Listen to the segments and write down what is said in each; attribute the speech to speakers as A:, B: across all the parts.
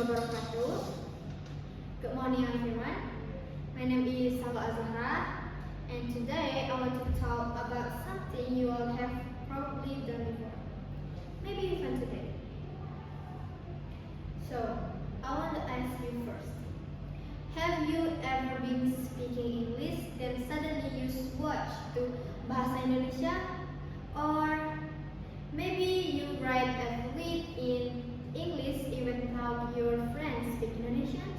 A: wabarakatuh. Good morning everyone. My name is Salwa Azahra, and today I want to talk about something you all have probably done before. Maybe even today. So, I want to ask you first. Have you ever been speaking English then suddenly you switch to Bahasa Indonesia? Or maybe you write a tweet in English even though your friends speak Indonesian?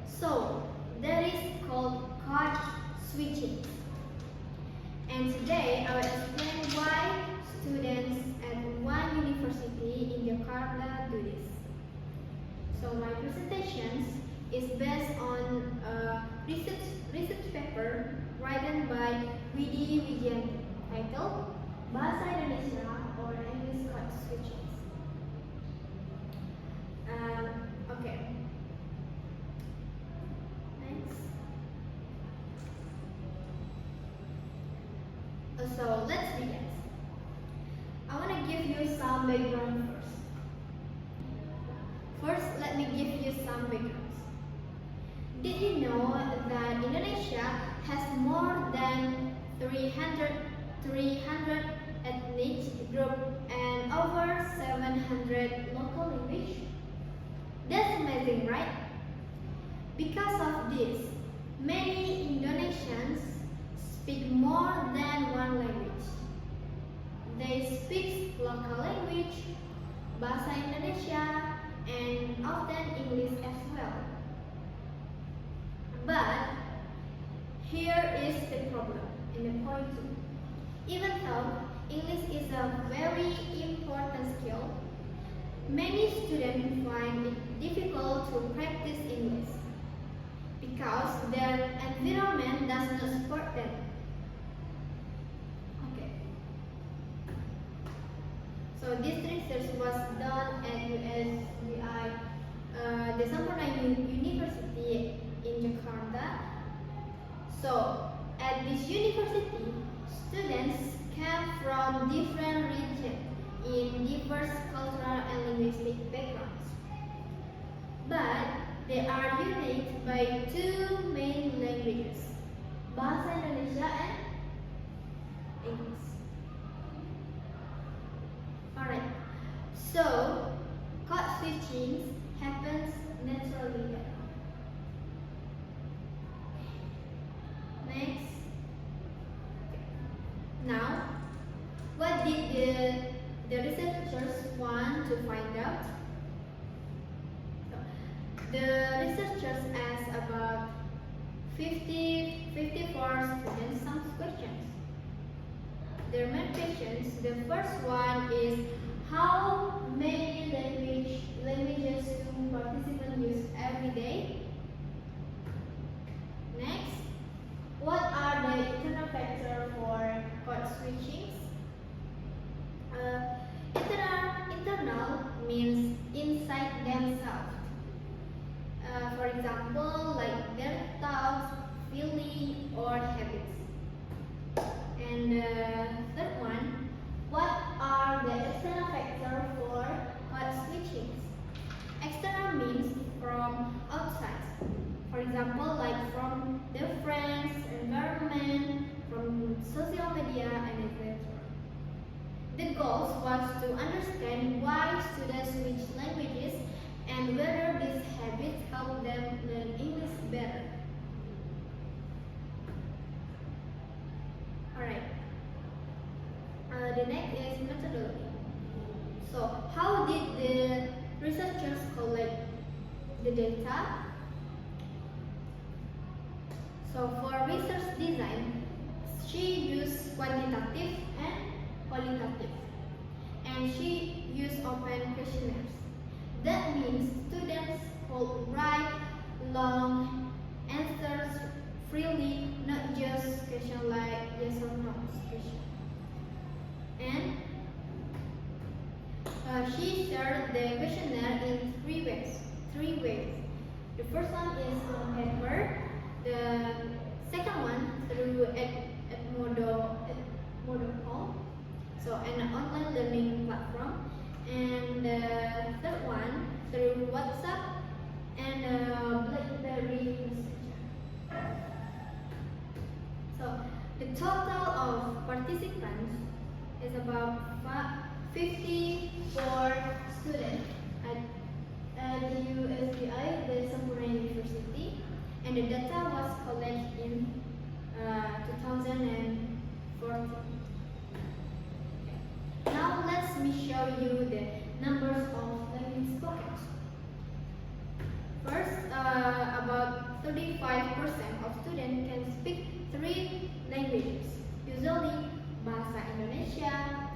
A: So, that is called code switching. And today I will explain why students at one university in Jakarta do this. So my presentation is based on a research paper written by Widi Widianto titled Bahasa Indonesia or English Code Switching. Okay. Next. So let's begin. I want to give you some background first. First, let me give you some backgrounds. Did you know that Indonesia has more than 300 ethnic groups and over 700 local languages? That's amazing, right? Because of this, many Indonesians speak more than one language. They speak local language, Bahasa Indonesia, and often English as well. But here is the problem in the point 2. Even though English is a very important skill, many students find it difficult to practice English because their environment does not support them. Okay. So this research was done at USBI Desampurna University in Jakarta. So at this university, students came from different regions in diverse cultural and linguistic backgrounds. But they are united by two main languages, Bahasa Indonesia and English. Alright, so code switching happens naturally. Next. Now, what did the researchers want to find out? The researchers asked about 54 students some questions. Their main questions, the first one is how many languages do participants use every day? Next, what are the internal factors for code switching? Internal means inside themselves. For example, like their thoughts, feelings, or habits. And third one, what are the external factors for code switching? External means from outside. For example, like from their friends, environment, from social media, and etc. The goal was to understand why students switch languages and whether these habits help them learn English better. Alright. The next is methodology. So, how did the researchers collect the data? So, for research design, she used quantitative and qualitative, and she used open questionnaires. That means students could write long answers freely, not just questions like yes or no question. And she shared the questionnaire in three ways. The first one is on paper. The second one through Edmodo.com, so an online learning platform. And the third one 54 students at the USBI, the Sampurna University, and the data was collected in 2014. Now let me show you the numbers of language spoken. First, about 35% of students can speak 3 languages, usually Bahasa Indonesia,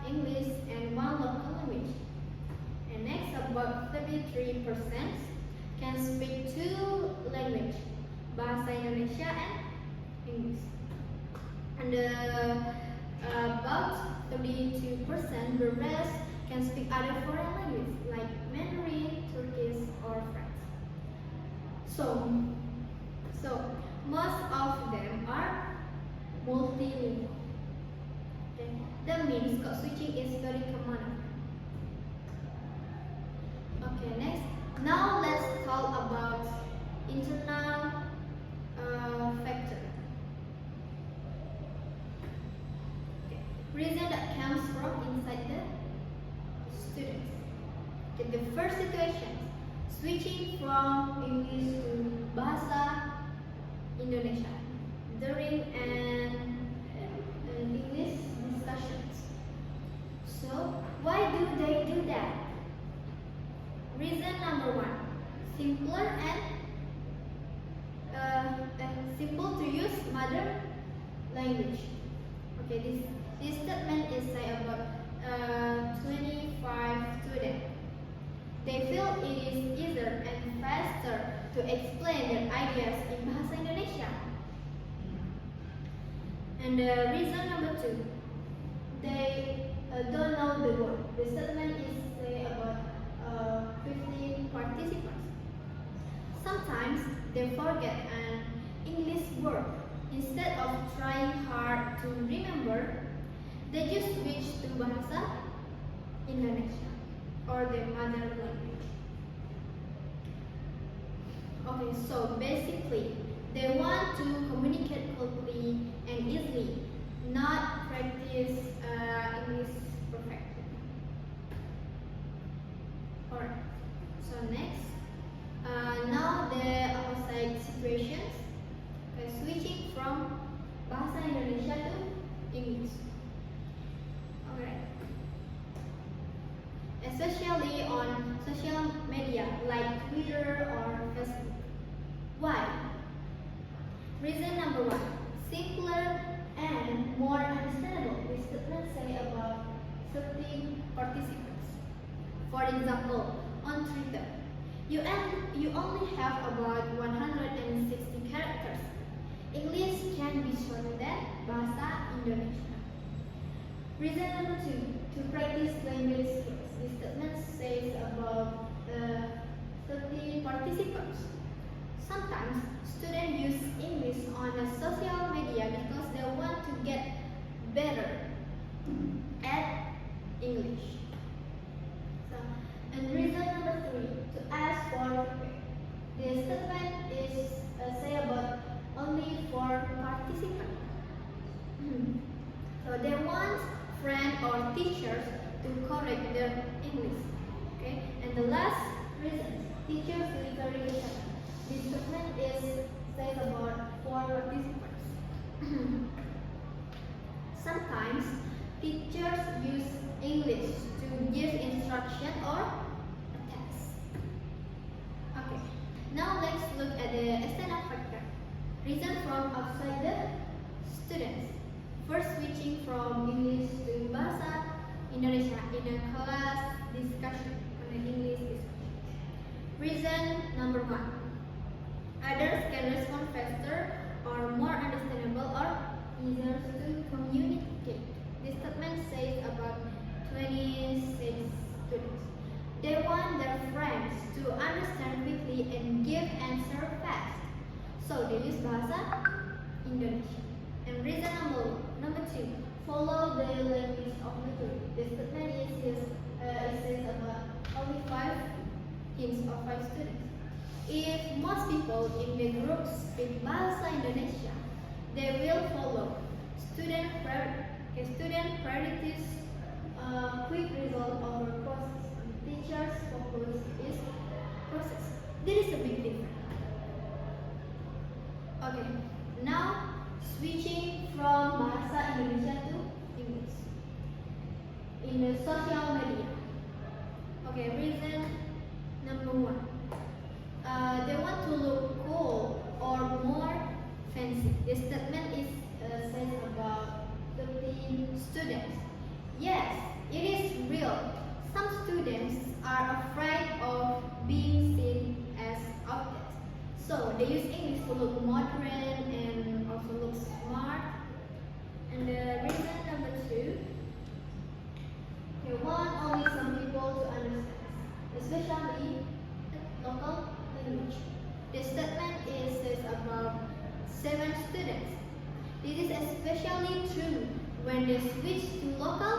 A: English, and one local language. And next, about 33% can speak 2 languages, Bahasa Indonesia and English. And about 32%, the rest can speak other foreign languages like Mandarin, Turkish, or French. So most of them are multilingual. Okay. That means code switching is very common. Okay, next. Now let's talk about internal factor. Okay. Reason that comes from inside the students. Okay, the first situation, switching from English to Bahasa Indonesia during an English discussions. So why do they do that? Reason number 1, simpler and simple to use mother language. Okay, this statement is say about 25 students. They feel it is easier and faster to explain their ideas in Bahasa Indonesia. And reason number 2, they don't know the word. The statement is say about 15 participants. Sometimes they forget an English word. Instead of trying hard to remember, they just switch to Bahasa Indonesia or their mother language. Okay, so basically, they want to communicate quickly and easily, not practice English perfectly. Alright, so next, now the opposite situations, switching from Bahasa Indonesia to English. Alright. Especially on social media like Twitter or Facebook. Why? Reason number 1, simpler and more understandable. This statement say about 30 participants. For example, on Twitter, you only have about 160 characters. English can be shorter than Bahasa Indonesia. Reason number 2, to practice language skills. This statement says about 30 participants. Sometimes students use English on a social media because they want to get better at English. So, and reason number 3, to ask for feedback. This statement is say about only for participants. So they want friends or teachers to correct their English. Okay, and the last reason, teachers literary lesson. This statement is said about for participants. Sometimes teachers use English to give instruction or a test. Okay, now let's look at the external factor. Reason from outside the students. First, switching from English to Bahasa Indonesia in a class discussion, on an English discussion. Reason number 1, others can respond faster or more understandable or easier to communicate. This statement says about 26 students. They want their friends to understand quickly and give answer fast. So they use Bahasa Indonesia. And reason number 2, follow the language of the group. This statement is says about only 5 hints of 5 students. If most people in the group speak Bahasa Indonesia, they will follow student priorities There is a big difference. Okay, now switching from bahasa Indonesia to English. In the social media. Okay, reason number one. They want to look cool or more fancy. The statement is says about 13 students. Yes, it is real. Some students are afraid of being seen as outcasts. So they use English to look modern and also look smart. And the reason number two, they want only some people to understand, especially local language. The statement says about 7 students. This is especially true when they switch to local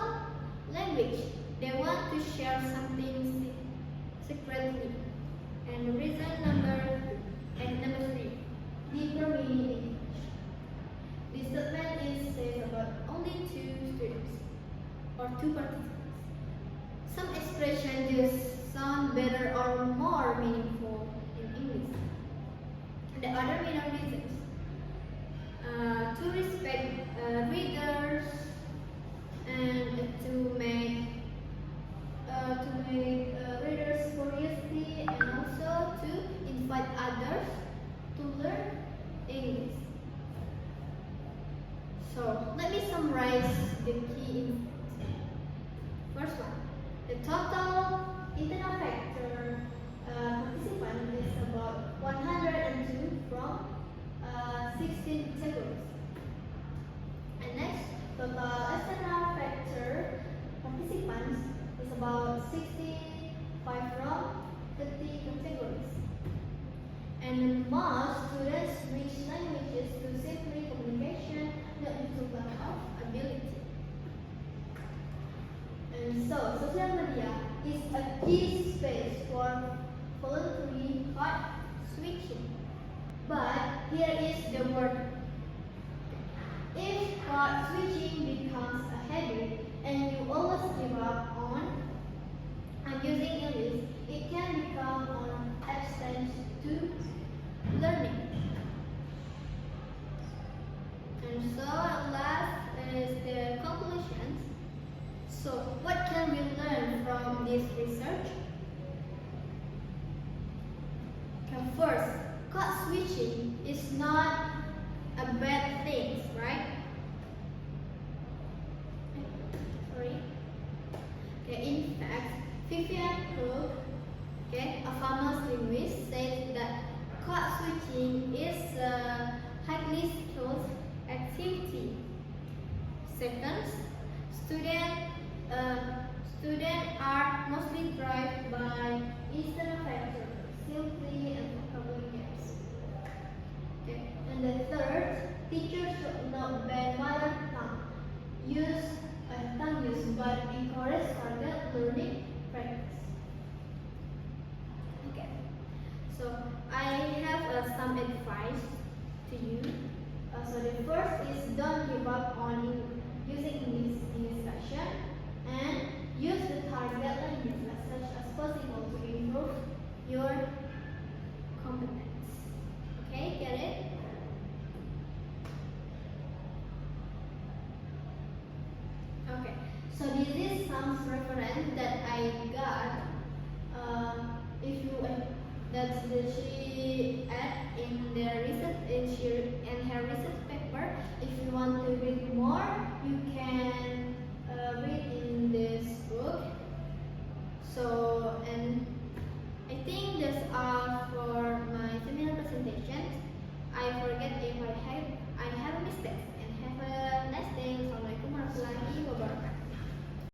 A: language. They want to share something secretly. And reason number 3, deeper meaning English. This statement says about only 2 students or 2 participants. Some expressions just sound better or more meaningful in English. The other main reasons to respect readers and to make readers' curiosity and also to invite others to learn English. So let me summarize the key insights. First one, the total internal factor participant is about 102 from 16 categories. And next, total external factor participants is about 65 from 30 categories. And most students switch languages to simply communication, not due to lack of ability. And so, social media is a key space for voluntary code switching. But here is the word. If code switching becomes a habit and you always give up on using English, it can become an extension to learning. And so last is the conclusions. So what can we learn from this research? First, code switching is not a bad thing, right? Sorry. Okay, in fact, Vivian Krug, okay, a famous linguist, said that code switching is a highly skilled activity. Second, students are mostly driven by external factors, simply and vocabulary gaps. Okay. And the third, teachers should not ban mother tongue use, but encourage target learning practice. Okay. So I have some advice to you. So the first is don't give up on using English in this session and use the target language as much as possible to improve your competence. Okay, get it? Okay, so this is some reference that I got. If you that's she add in the research in her research paper. If you want to read more, you can